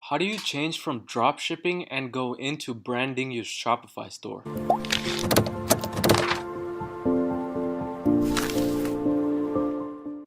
How do you change from dropshipping and go into branding your Shopify store?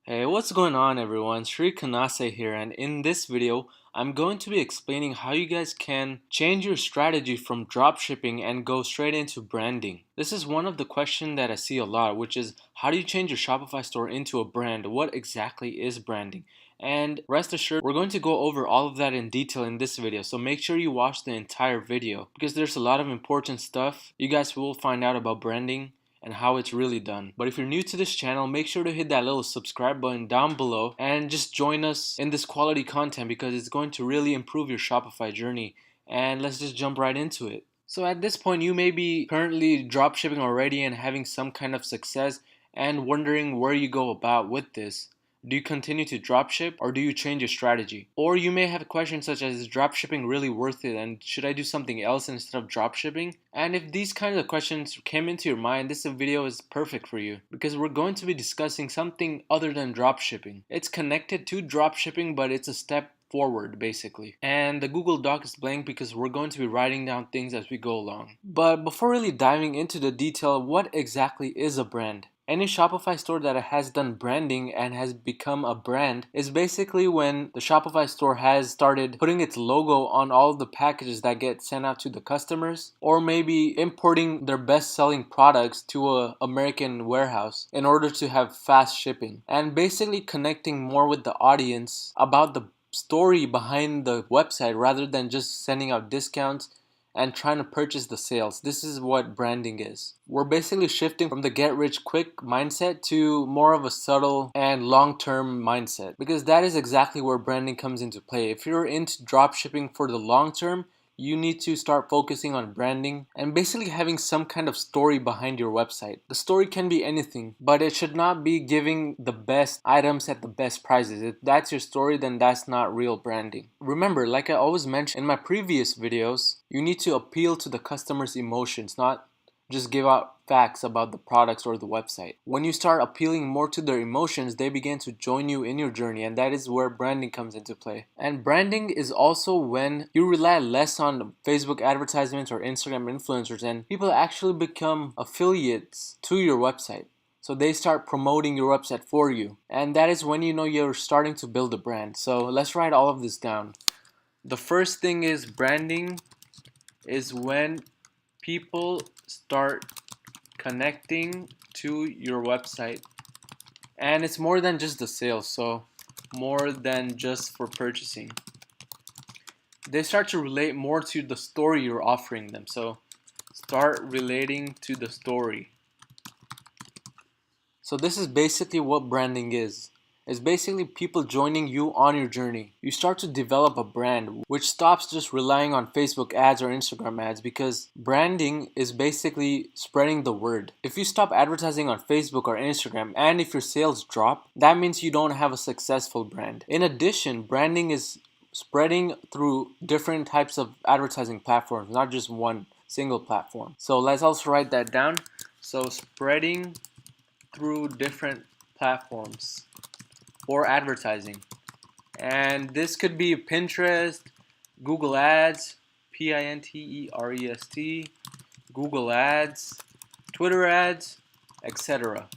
Hey, what's going on everyone? Sri Kanase here, and in this video, I'm going to be explaining how you guys can change your strategy from dropshipping and go straight into branding. This is one of the questions that I see a lot, which is how do you change your Shopify store into a brand? What exactly is branding? And rest assured, we're going to go over all of that in detail in this video, so make sure you watch the entire video because there's a lot of important stuff you guys will find out about branding and how it's really done. But if you're new to this channel, make sure to hit that little subscribe button down below and just join us in this quality content because it's going to really improve your Shopify journey. And let's just jump right into it. So at this point, you may be currently dropshipping already and having some kind of success and wondering where you go about with this. Do you continue to dropship or do you change your strategy? Or you may have questions such as, is dropshipping really worth it and should I do something else instead of dropshipping? And if these kinds of questions came into your mind, this video is perfect for you because we're going to be discussing something other than dropshipping. It's connected to dropshipping, but it's a step forward basically. And the Google Doc is blank because we're going to be writing down things as we go along. But before really diving into the detail, what exactly is a brand? Any Shopify store that has done branding and has become a brand is basically when the Shopify store has started putting its logo on all of the packages that get sent out to the customers, or maybe importing their best-selling products to a American warehouse in order to have fast shipping, and basically connecting more with the audience about the story behind the website rather than just sending out discounts and trying to purchase the sales. This is what branding is. We're basically shifting from the get rich quick mindset to more of a subtle and long-term mindset, because that is exactly where branding comes into play. If you're into dropshipping for the long term, you need to start focusing on branding and basically having some kind of story behind your website. The story can be anything, but it should not be giving the best items at the best prices. If that's your story, then that's not real branding. Remember, like I always mentioned in my previous videos, you need to appeal to the customer's emotions, not just give out facts about the products or the website. When you start appealing more to their emotions, they begin to join you in your journey, and that is where branding comes into play. And branding is also when you rely less on Facebook advertisements or Instagram influencers and people actually become affiliates to your website. So they start promoting your website for you. And that is when you know you're starting to build a brand. So let's write all of this down. The first thing is branding is when people start connecting to your website, and it's more than just the sales, so more than just for purchasing. They start to relate more to the story you're offering them, so start relating to the story. So this is basically what branding is. It's basically people joining you on your journey. You start to develop a brand which stops just relying on Facebook ads or Instagram ads, because branding is basically spreading the word. If you stop advertising on Facebook or Instagram and if your sales drop, that means you don't have a successful brand. In addition, branding is spreading through different types of advertising platforms, not just one single platform. So let's also write that down. So spreading through different platforms for advertising, and this could be Pinterest, Google Ads, Pinterest, Google Ads, Twitter ads, etc.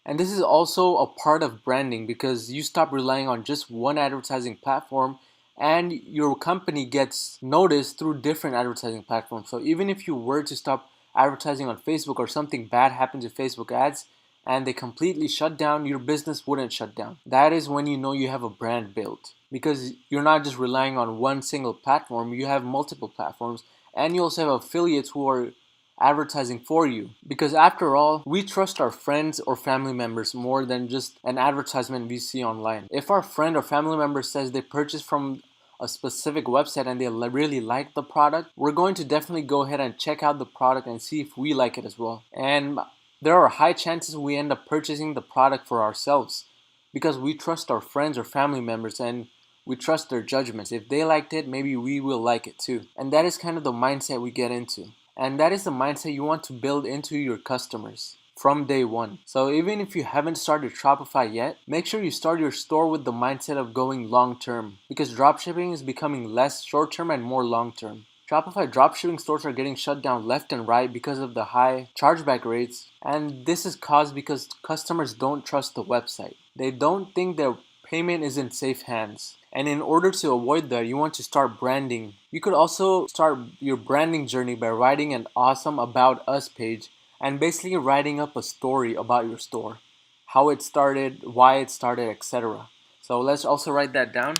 And this is also a part of branding because you stop relying on just one advertising platform and your company gets noticed through different advertising platforms. So even if you were to stop advertising on Facebook or something bad happens to Facebook ads and they completely shut down, your business wouldn't shut down. That is when you know you have a brand built, because you're not just relying on one single platform, you have multiple platforms, and you also have affiliates who are advertising for you. Because after all, we trust our friends or family members more than just an advertisement we see online. If our friend or family member says they purchased from a specific website and they really like the product, we're going to definitely go ahead and check out the product and see if we like it as well. And there are high chances we end up purchasing the product for ourselves because we trust our friends or family members and we trust their judgments. If they liked it, maybe we will like it too. And that is kind of the mindset we get into. And that is the mindset you want to build into your customers. from day one. So even if you haven't started Shopify yet, make sure you start your store with the mindset of going long term, because dropshipping is becoming less short term and more long term. Shopify dropshipping stores are getting shut down left and right because of the high chargeback rates, and this is caused because customers don't trust the website. They don't think their payment is in safe hands. And in order to avoid that, you want to start branding. You could also start your branding journey by writing an awesome About Us page and basically writing up a story about your store, how it started, why it started, etc. So let's also write that down.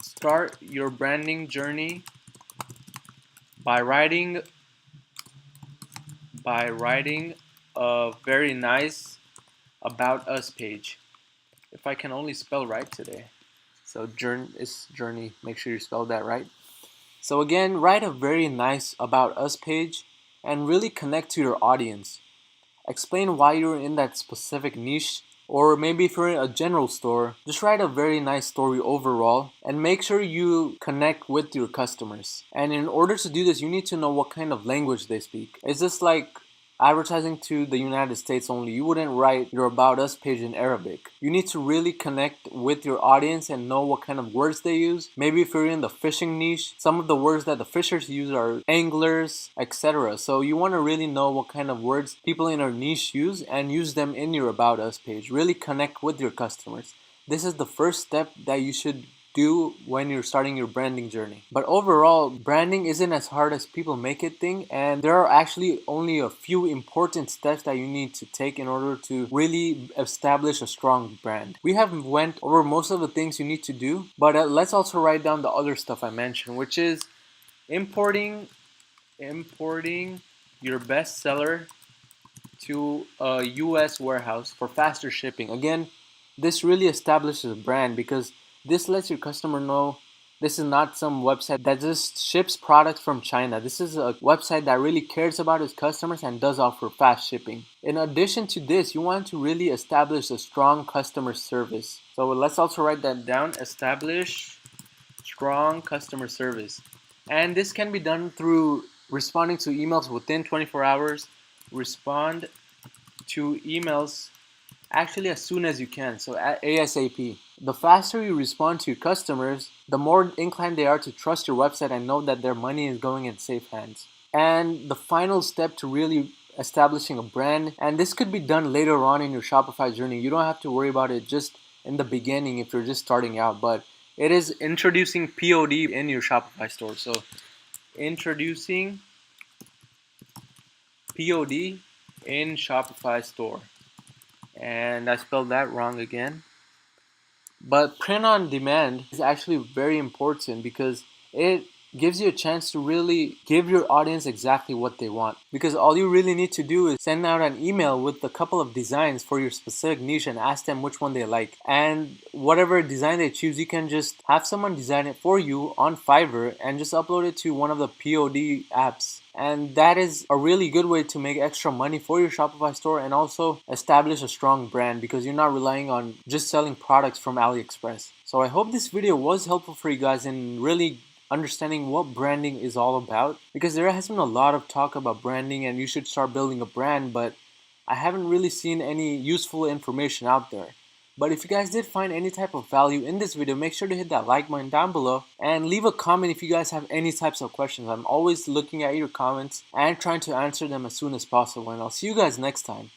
Start your branding journey by writing a very nice About Us page. If I can only spell right today. So journey is journey. Make sure you spell that right. So again, write a very nice About Us page and really connect to your audience. Explain why you're in that specific niche, or maybe if you're in a general store, just write a very nice story overall and make sure you connect with your customers. And in order to do this, you need to know what kind of language they speak. Is this like advertising to the United States only? You wouldn't write your About Us page in Arabic. You need to really connect with your audience and know what kind of words they use. Maybe if you're in the fishing niche, some of the words that the fishers use are anglers, etc. So you want to really know what kind of words people in our niche use and use them in your About Us page. Really connect with your customers. This is the first step that you should do when you're starting your branding journey. But overall, branding isn't as hard as people make it think, and there are actually only a few important steps that you need to take in order to really establish a strong brand. We have went over most of the things you need to do, but let's also write down the other stuff I mentioned, which is importing your bestseller to a US warehouse for faster shipping. Again, this really establishes a brand because this lets your customer know this is not some website that just ships products from China. This is a website that really cares about its customers and does offer fast shipping. In addition to this, you want to really establish a strong customer service. So let's also write that down. Establish strong customer service. And this can be done through responding to emails within 24 hours. Respond to emails actually as soon as you can, so ASAP. The faster you respond to your customers, the more inclined they are to trust your website and know that their money is going in safe hands. And the final step to really establishing a brand, and this could be done later on in your Shopify journey. You don't have to worry about it just in the beginning if you're just starting out, but it is introducing POD in your Shopify store. So introducing POD in Shopify store. And I spelled that wrong again. But print on demand is actually very important because it gives you a chance to really give your audience exactly what they want. Because all you really need to do is send out an email with a couple of designs for your specific niche and ask them which one they like. And whatever design they choose, you can just have someone design it for you on Fiverr and just upload it to one of the POD apps. And that is a really good way to make extra money for your Shopify store and also establish a strong brand because you're not relying on just selling products from AliExpress. So I hope this video was helpful for you guys in really understanding what branding is all about, because there has been a lot of talk about branding and you should start building a brand, but I haven't really seen any useful information out there. But if you guys did find any type of value in this video, make sure to hit that like button down below and leave a comment if you guys have any types of questions. I'm always looking at your comments and trying to answer them as soon as possible, and I'll see you guys next time.